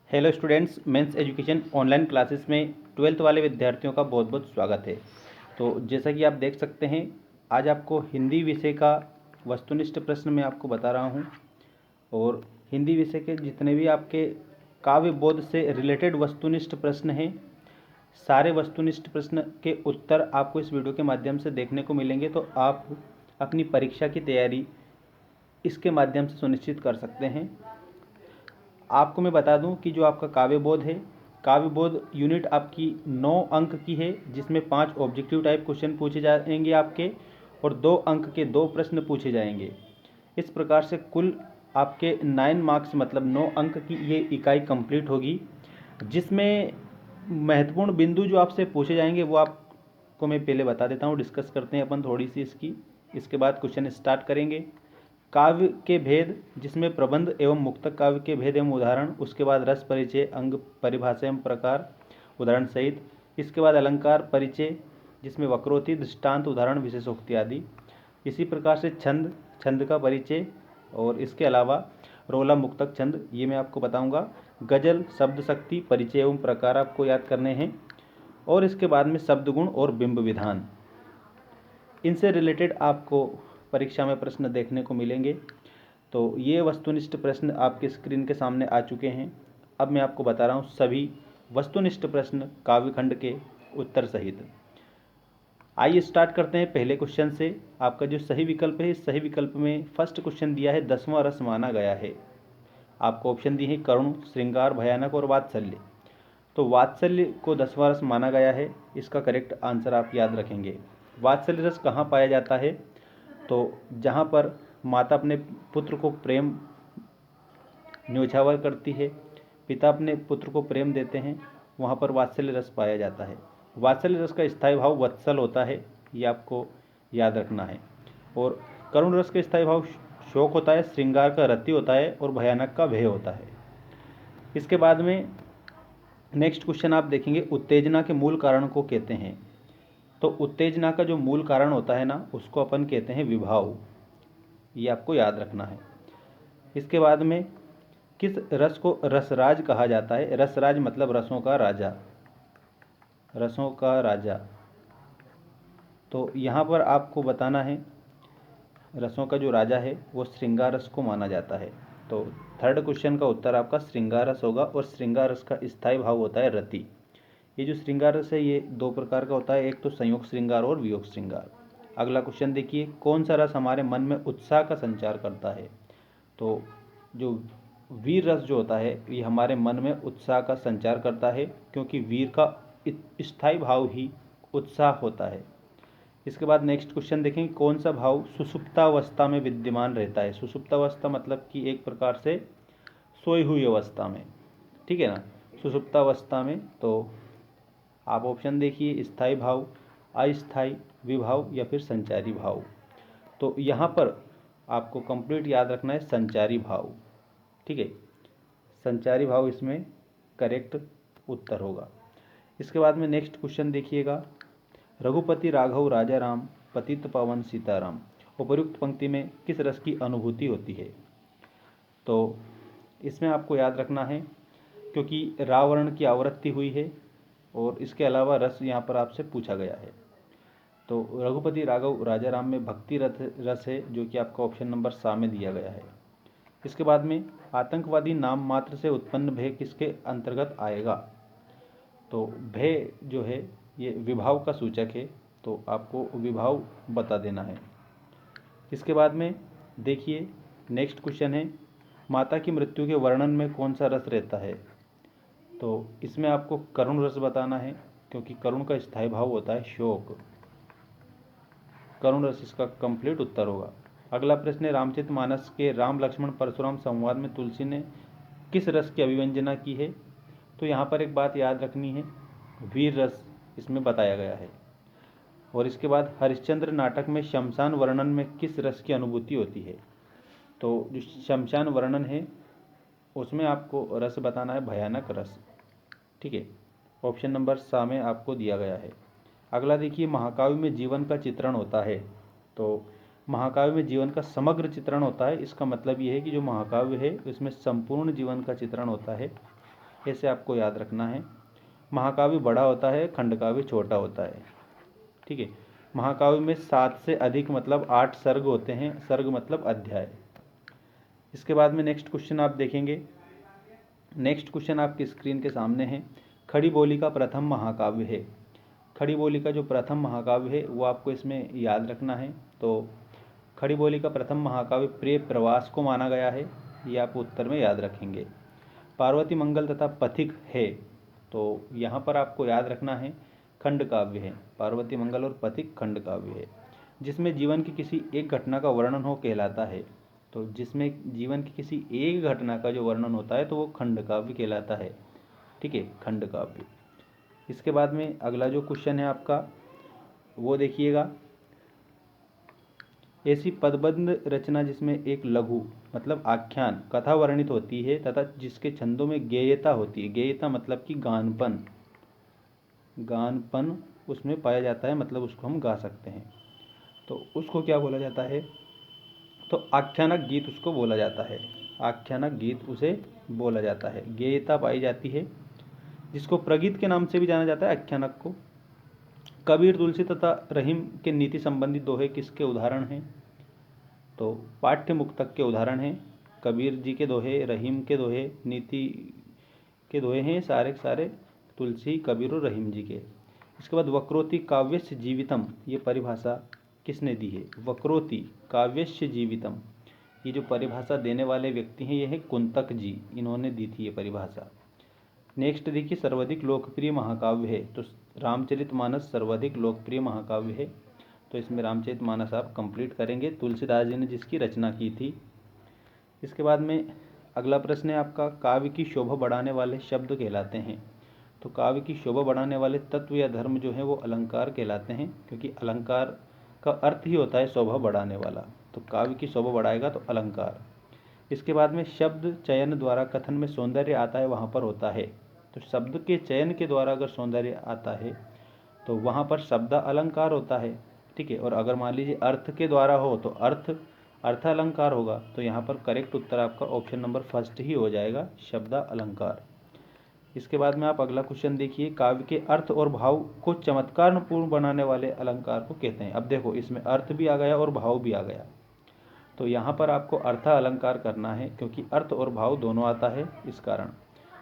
Hello students, Mens Education Online Classes में 12th वाले विद्यार्थियों का बहुत बहुत स्वागत है। तो जैसा कि आप देख सकते हैं, आज आपको हिंदी विषय का वस्तुनिष्ठ प्रश्न मैं आपको बता रहा हूं। और हिंदी विषय के जितने भी आपके काव्य बोध से रिलेटेड वस्तुनिष्ठ प्रश्न हैं, सारे वस्तुनिष्ठ प्रश्न के उत्तर आपको इस वीडियो के माध्यम से देखने को मिलेंगे। तो आप अपनी परीक्षा की तैयारी इसके माध्यम से सुनिश्चित कर सकते हैं। आपको मैं बता दूं कि जो आपका काव्य बोध है, काव्य बोध यूनिट आपकी 9 अंक की है, जिसमें 5 ऑब्जेक्टिव टाइप क्वेश्चन पूछे जाएंगे आपके और 2 अंक के 2 प्रश्न पूछे जाएंगे। इस प्रकार से कुल आपके 9 मार्क्स मतलब 9 अंक की ये इकाई कंप्लीट होगी, जिसमें महत्वपूर्ण बिंदु जो आपसे पूछे जाएंगे वो आपको मैं पहले बता देता हूँ। डिस्कस करते हैं अपन थोड़ी सी इसकी, इसके बाद क्वेश्चन स्टार्ट करेंगे। काव्य के भेद, जिसमें प्रबंध एवं मुक्तक काव्य के भेद एवं उदाहरण, उसके बाद रस परिचय, अंग, परिभाषा एवं प्रकार उदाहरण सहित, इसके बाद अलंकार परिचय जिसमें वक्रोक्ति, दृष्टांत, उदाहरण, विशेषोक्ति आदि। इसी प्रकार से छंद, छंद का परिचय, और इसके अलावा रोला, मुक्तक, छंद ये मैं आपको बताऊंगा। गजल, शब्द शक्ति, परिचय एवं प्रकार आपको याद करने हैं। और इसके बाद में शब्द गुण और बिंब विधान, इनसे रिलेटेड आपको परीक्षा में प्रश्न देखने को मिलेंगे। तो ये वस्तुनिष्ठ प्रश्न आपके स्क्रीन के सामने आ चुके हैं। अब मैं आपको बता रहा हूँ सभी वस्तुनिष्ठ प्रश्न काव्यखंड के उत्तर सहित। आइए स्टार्ट करते हैं पहले क्वेश्चन से। आपका जो सही विकल्प है, इस सही विकल्प में फर्स्ट क्वेश्चन दिया है 10वां रस माना गया है। आपको ऑप्शन दिए हैं करुण, श्रृंगार, भयानक और वात्सल्य। तो वात्सल्य को 10वां रस माना गया है, इसका करेक्ट आंसर आप याद रखेंगे। वात्सल्य रस कहाँ पाया जाता है? तो जहाँ पर माता अपने पुत्र को प्रेम न्योछावर करती है, पिता अपने पुत्र को प्रेम देते हैं, वहाँ पर वात्सल्य रस पाया जाता है। वात्सल्य रस का स्थायी भाव वत्सल होता है, ये आपको याद रखना है। और करुण रस का स्थायी भाव शोक होता है, श्रृंगार का रति होता है और भयानक का भय होता है। इसके बाद में नेक्स्ट क्वेश्चन आप देखेंगे, उत्तेजना के मूल कारण को कहते हैं। तो उत्तेजना का जो मूल कारण होता है ना, उसको अपन कहते हैं विभाव, ये आपको याद रखना है। इसके बाद में किस रस को रसराज कहा जाता है? रसराज मतलब रसों का राजा, रसों का राजा। तो यहाँ पर आपको बताना है रसों का जो राजा है वो श्रृंगार रस को माना जाता है। तो थर्ड क्वेश्चन का उत्तर आपका श्रृंगार रस होगा। और श्रृंगार रस का स्थायी भाव होता है रति। ये जो श्रृंगार रस है ये 2 प्रकार का होता है, एक तो संयोग श्रृंगार और वियोग श्रृंगार। अगला क्वेश्चन देखिए, कौन सा रस हमारे मन में उत्साह का संचार करता है? तो जो वीर रस जो होता है ये हमारे मन में उत्साह का संचार करता है, क्योंकि वीर का स्थायी भाव ही उत्साह होता है। इसके बाद नेक्स्ट क्वेश्चन देखेंगे, कौन सा भाव सुषुप्तावस्था में विद्यमान रहता है? सुषुप्तावस्था मतलब कि एक प्रकार से सोई हुई अवस्था में, ठीक है ना, सुषुप्तावस्था में। तो आप ऑप्शन देखिए, स्थायी भाव, अस्थायी, विभाव या फिर संचारी भाव। तो यहाँ पर आपको कंप्लीट याद रखना है संचारी भाव, ठीक है, संचारी भाव इसमें करेक्ट उत्तर होगा। इसके बाद में नेक्स्ट क्वेश्चन देखिएगा, रघुपति राघव राजा राम, पतित पावन सीताराम, उपर्युक्त पंक्ति में किस रस की अनुभूति होती है? तो इसमें आपको याद रखना है, क्योंकि रावण की आवृत्ति हुई है और इसके अलावा रस यहाँ पर आपसे पूछा गया है। तो रघुपति राघव राजा राम में भक्ति रस है, जो कि आपका ऑप्शन नंबर सा में दिया गया है। इसके बाद में आतंकवादी नाम मात्र से उत्पन्न भय किसके अंतर्गत आएगा? तो भय जो है ये विभाव का सूचक है, तो आपको विभाव बता देना है। इसके बाद में देखिए नेक्स्ट क्वेश्चन है, माता की मृत्यु के वर्णन में कौन सा रस रहता है? तो इसमें आपको करुण रस बताना है, क्योंकि करुण का स्थायी भाव होता है शोक। करुण रस इसका कंप्लीट उत्तर होगा। अगला प्रश्न है, रामचरितमानस के राम लक्ष्मण परशुराम संवाद में तुलसी ने किस रस की अभिव्यंजना की है? तो यहाँ पर एक बात याद रखनी है, वीर रस इसमें बताया गया है। और इसके बाद हरिश्चंद्र नाटक में शमशान वर्णन में किस रस की अनुभूति होती है? तो जो शमशान वर्णन है उसमें आपको रस बताना है भयानक रस, ठीक है, ऑप्शन नंबर सा में आपको दिया गया है। अगला देखिए, महाकाव्य में जीवन का चित्रण होता है। तो महाकाव्य में जीवन का समग्र चित्रण होता है, इसका मतलब ये है कि जो महाकाव्य है उसमें संपूर्ण जीवन का चित्रण होता है। ऐसे आपको याद रखना है। महाकाव्य बड़ा होता है, खंडकाव्य छोटा होता है। ठीक है, महाकाव्य में 7 से अधिक मतलब 8 सर्ग होते हैं, सर्ग मतलब अध्याय। इसके बाद में नेक्स्ट क्वेश्चन आप देखेंगे। नेक्स्ट क्वेश्चन आपकी स्क्रीन के सामने है। खड़ी बोली का प्रथम महाकाव्य है। खड़ी बोली का जो प्रथम महाकाव्य है वो आपको इसमें याद रखना है। तो खड़ी बोली का प्रथम महाकाव्य प्रिय प्रवास को माना गया है, ये आप उत्तर में याद रखेंगे। पार्वती मंगल तथा पथिक है, तो यहाँ पर आपको याद रखना है खंड काव्य है। पार्वती मंगल और पथिक खंड काव्य है। जिसमें जीवन की किसी एक घटना का वर्णन हो कहलाता है। तो जिसमें जीवन की किसी एक घटना का जो वर्णन होता है तो वो खंड काव्य कहलाता है। ठीक है, खंड काव्य। इसके बाद में अगला जो क्वेश्चन है आपका वो देखिएगा। ऐसी पदबंध रचना जिसमें एक लघु मतलब आख्यान कथा वर्णित होती है तथा जिसके छंदों में गेयता होती है। गेयता मतलब कि गानपन, गानपन उसमें पाया जाता है, मतलब उसको हम गा सकते हैं। तो उसको क्या बोला जाता है? तो आख्यानक गीत उसको बोला जाता है। आख्यानक गीत उसे बोला जाता है। गेयता पाई जाती है, जिसको प्रगीत के नाम से भी जाना जाता है आख्यानक को। कबीर, तुलसी तथा रहीम के नीति संबंधी दोहे किसके उदाहरण हैं? तो पाठ्य मुक्तक के उदाहरण हैं। कबीर जी के दोहे, रहीम के दोहे, नीति के दोहे हैं सारे के सारे तुलसी, कबीर और रहीम जी के। इसके बाद वक्रोति काव्यस्य जीवितम, ये परिभाषा किसने दी है? वक्रोति काव्यस्य जीवितम, ये जो परिभाषा देने वाले व्यक्ति हैं ये है कुंतक जी, इन्होंने दी थी ये परिभाषा। नेक्स्ट देखिए, सर्वाधिक लोकप्रिय महाकाव्य है। तो रामचरितमानस सर्वाधिक लोकप्रिय महाकाव्य है। तो इसमें रामचरितमानस आप कंप्लीट करेंगे, तुलसीदास जी ने जिसकी रचना की थी। इसके बाद में अगला प्रश्न है आपका, काव्य की शोभा बढ़ाने वाले शब्द कहलाते हैं। तो काव्य की शोभा बढ़ाने वाले तत्व या धर्म जो है वो अलंकार कहलाते हैं, क्योंकि अलंकार का अर्थ ही होता है शोभा बढ़ाने वाला। तो काव्य की शोभा बढ़ाएगा तो अलंकार। इसके बाद में शब्द चयन द्वारा कथन में सौंदर्य आता है, वहाँ पर होता है। तो शब्द के चयन के द्वारा अगर सौंदर्य आता है तो वहाँ पर शब्द अलंकार होता है। ठीक है, और अगर मान लीजिए अर्थ के द्वारा हो तो अर्थ अलंकार होगा। तो यहाँ पर करेक्ट उत्तर आपका ऑप्शन नंबर फर्स्ट ही हो जाएगा, शब्द अलंकार। इसके बाद में आप अगला क्वेश्चन देखिए, काव्य के अर्थ और भाव को चमत्कारपूर्ण बनाने वाले अलंकार को कहते हैं। अब देखो इसमें अर्थ भी आ गया और भाव भी आ गया। तो यहाँ पर आपको अर्थ अलंकार करना है, क्योंकि अर्थ और भाव दोनों आता है इस कारण।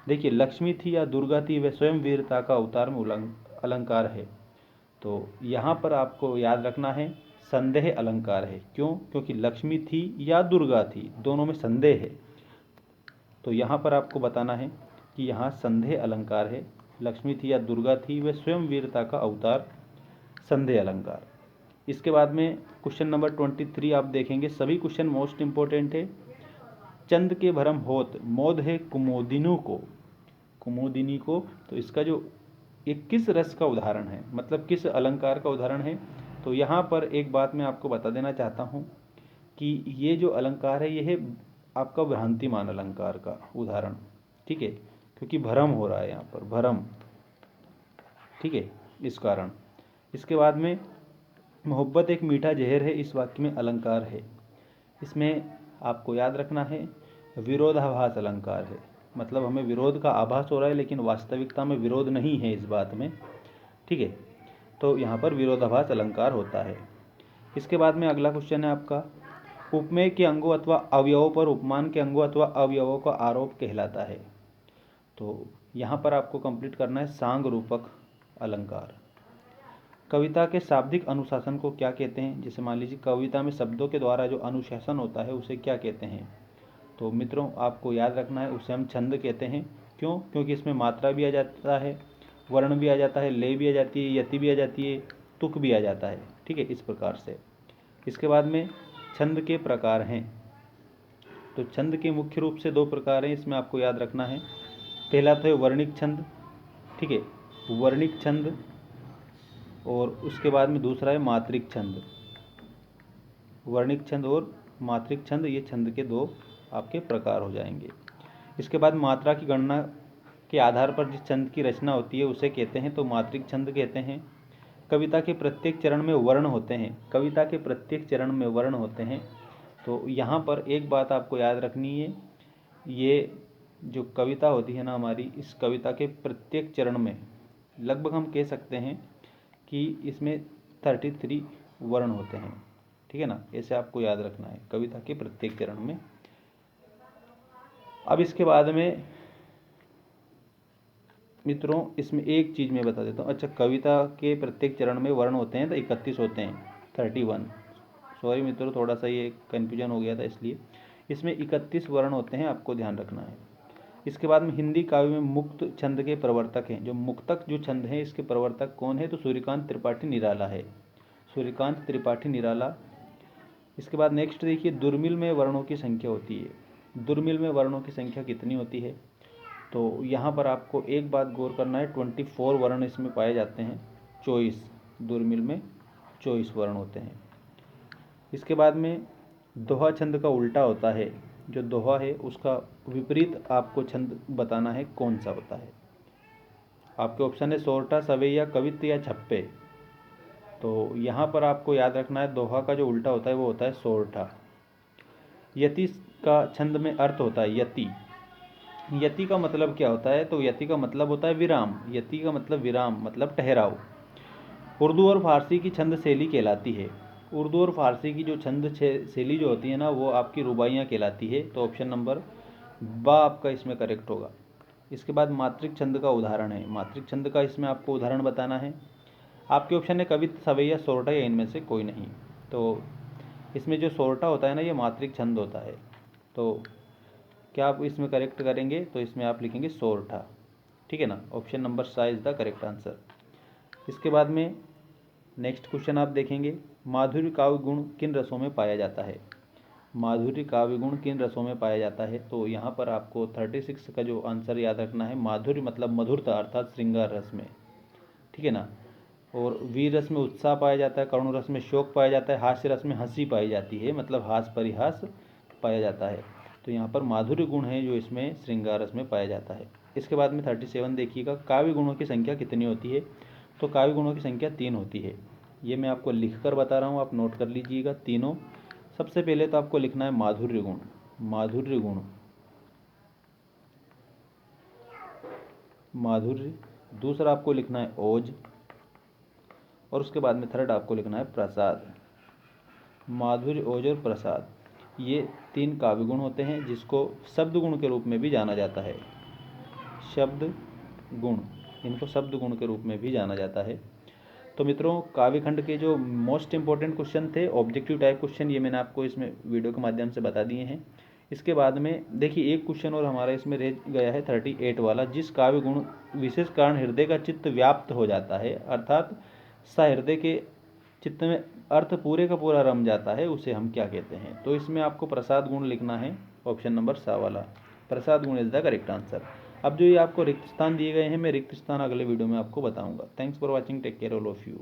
देखिए, लक्ष्मी थी या दुर्गा थी, वह स्वयं वीरता का अवतार में अलंकार है। तो यहाँ पर आपको याद रखना है संदेह अलंकार है। क्यों? क्योंकि लक्ष्मी थी या दुर्गा थी, दोनों में संदेह है। तो यहाँ पर आपको बताना है कि यहाँ संदेह अलंकार है। लक्ष्मी थी या दुर्गा थी, वह स्वयं वीरता का अवतार, संदेह अलंकार। इसके बाद में क्वेश्चन नंबर 23 आप देखेंगे। सभी क्वेश्चन मोस्ट इंपॉर्टेंट है। चंद के भरम होत मोद है कुमोदिनी को, कुमोदिनी को। तो इसका जो एक किस रस का उदाहरण है, मतलब किस अलंकार का उदाहरण है? तो यहाँ पर एक बात मैं आपको बता देना चाहता हूँ कि ये जो अलंकार है ये है आपका भ्रांतिमान अलंकार का उदाहरण। ठीक है, क्योंकि भ्रम हो रहा है यहाँ पर, भ्रम। ठीक है, इस कारण। इसके बाद में मोहब्बत एक मीठा जहर है, इस वाक्य में अलंकार है। इसमें आपको याद रखना है विरोधाभास अलंकार है, मतलब हमें विरोध का आभास हो रहा है लेकिन वास्तविकता में विरोध नहीं है इस बात में। ठीक है, तो यहाँ पर विरोधाभास अलंकार होता है। इसके बाद में अगला क्वेश्चन है आपका, उपमेय के अंगों अथवा अवयवों पर उपमान के अंगों अथवा अवयवों का आरोप कहलाता है। तो यहाँ पर आपको कंप्लीट करना है सांग रूपक अलंकार। कविता के शाब्दिक अनुशासन को क्या कहते हैं? जैसे मान लीजिए कविता में शब्दों के द्वारा जो अनुशासन होता है उसे क्या कहते हैं? तो मित्रों आपको याद रखना है उसे हम छंद कहते हैं। क्यों? क्योंकि इसमें मात्रा भी आ जाता है, वर्ण भी आ जाता है, लय भी आ जाती है, यति भी आ जाती है, तुक भी आ जाता है। ठीक है, इस प्रकार से। इसके बाद में छंद के प्रकार हैं। तो छंद के मुख्य रूप से 2 प्रकार हैं, इसमें आपको याद रखना है। पहला तो है वर्णिक छंद। ठीक है, वर्णिक छंद। और उसके बाद में दूसरा है मात्रिक छंद। वर्णिक छंद और मात्रिक छंद, ये छंद के 2 आपके प्रकार हो जाएंगे। इसके बाद मात्रा की गणना के आधार पर जिस छंद की रचना होती है उसे कहते हैं तो मात्रिक छंद कहते हैं। कविता के प्रत्येक चरण में वर्ण होते हैं, कविता के प्रत्येक चरण में वर्ण होते हैं। तो यहाँ पर एक बात आपको याद रखनी है, ये जो कविता होती है ना हमारी, इस कविता के प्रत्येक चरण में लगभग हम कह सकते हैं कि इसमें 33 वर्ण होते हैं। ठीक है ना, ऐसे आपको याद रखना है कविता के प्रत्येक चरण में। अब इसके बाद में मित्रों इसमें एक चीज़ मैं बता देता हूँ। अच्छा, कविता के प्रत्येक चरण में वर्ण होते हैं तो 31 होते हैं, 31। सॉरी मित्रों, थोड़ा सा ये कन्फ्यूजन हो गया था, इसलिए इसमें 31 वर्ण होते हैं, आपको ध्यान रखना है। इसके बाद में हिंदी काव्य में मुक्त छंद के प्रवर्तक हैं। जो मुक्तक जो छंद हैं इसके प्रवर्तक कौन है, तो सूर्यकांत त्रिपाठी निराला है, सूर्यकांत त्रिपाठी निराला। इसके बाद नेक्स्ट देखिए, दुर्मिल में वर्णों की संख्या होती है। दुर्मिल में वर्णों की संख्या कितनी होती है, तो यहाँ पर आपको एक बात गौर करना है, 24 वर्ण इसमें पाए जाते हैं, 24, दुर्मिल में 24 वर्ण होते हैं। इसके बाद में दोहा छंद का उल्टा होता है। जो दोहा है उसका विपरीत आपको छंद बताना है, कौन सा होता है। आपके ऑप्शन है सोरठा, सवैया, कवित्त या छप्पे। तो यहाँ पर आपको याद रखना है, दोहा का जो उल्टा होता है वो होता है सोरठा। यति का छंद में अर्थ होता है यति। यति का मतलब क्या होता है, तो यति का मतलब होता है विराम। यति का मतलब विराम, मतलब ठहराव। उर्दू और फारसी की छंद शैली कहलाती है। उर्दू और फारसी की जो छंद शैली जो होती है ना, वो आपकी रुबाइयाँ कहलाती है। तो ऑप्शन नंबर बा आपका इसमें करेक्ट होगा। इसके बाद मात्रिक छंद का उदाहरण है। मात्रिक छंद का इसमें आपको उदाहरण बताना है। आपके ऑप्शन है कवित्त, सवैया, सोरठा या इनमें से कोई नहीं। तो इसमें जो सोरठा होता है ना, ये मात्रिक छंद होता है। तो क्या आप इसमें करेक्ट करेंगे, तो इसमें आप लिखेंगे सोरठा। ठीक है ना, ऑप्शन नंबर सा इज द करेक्ट आंसर। इसके बाद में नेक्स्ट क्वेश्चन आप देखेंगे, माधुर्य काव्य गुण किन रसों में पाया जाता है। माधुर्य काव्य गुण किन रसों में पाया जाता है, तो यहाँ पर आपको 36 का जो आंसर याद रखना है, माधुर्य मतलब मधुरता अर्थात श्रृंगार रस में। ठीक है ना, और वीर रस में उत्साह पाया जाता है, करुण रस में शोक पाया जाता है, हास्य रस में हंसी पाई जाती है, मतलब हास परिहास पाया जाता है। तो यहाँ पर माधुर्य गुण है जो इसमें श्रृंगार रस में पाया जाता है। इसके बाद में 37 देखिएगा, काव्य गुणों की संख्या कितनी होती है, तो काव्य गुणों की संख्या 3 होती है। ये मैं आपको लिख कर बता रहा हूँ, आप नोट कर लीजिएगा तीनों। सबसे पहले तो आपको लिखना है माधुर्य गुण, माधुर्य गुण, माधुर्य। दूसरा आपको लिखना है ओज, और उसके बाद में थर्ड आपको लिखना है प्रसाद। माधुर्य, ओज और प्रसाद, ये 3 काव्य गुण होते हैं, जिसको शब्द गुण के रूप में भी जाना जाता है। शब्द गुण, इनको शब्द गुण के रूप में भी जाना जाता है। तो मित्रों, काव्यखंड के जो मोस्ट इंपॉर्टेंट क्वेश्चन थे, ऑब्जेक्टिव टाइप क्वेश्चन, ये मैंने आपको इसमें वीडियो के माध्यम से बता दिए हैं। इसके बाद में देखिए एक क्वेश्चन और हमारा इसमें रह गया है 38 वाला, जिस काव्य गुण विशेष कारण हृदय का चित्त व्याप्त हो जाता है, अर्थात सहृदय के चित्त में अर्थ पूरे का पूरा रम जाता है, उसे हम क्या कहते हैं। तो इसमें आपको प्रसाद गुण लिखना है, ऑप्शन नंबर सा वाला, प्रसाद गुण इज द करेक्ट आंसर। अब जो ये आपको रिक्त स्थान दिए गए हैं, मैं रिक्त स्थान अगले वीडियो में आपको बताऊंगा। Thanks for watching, take care all of you.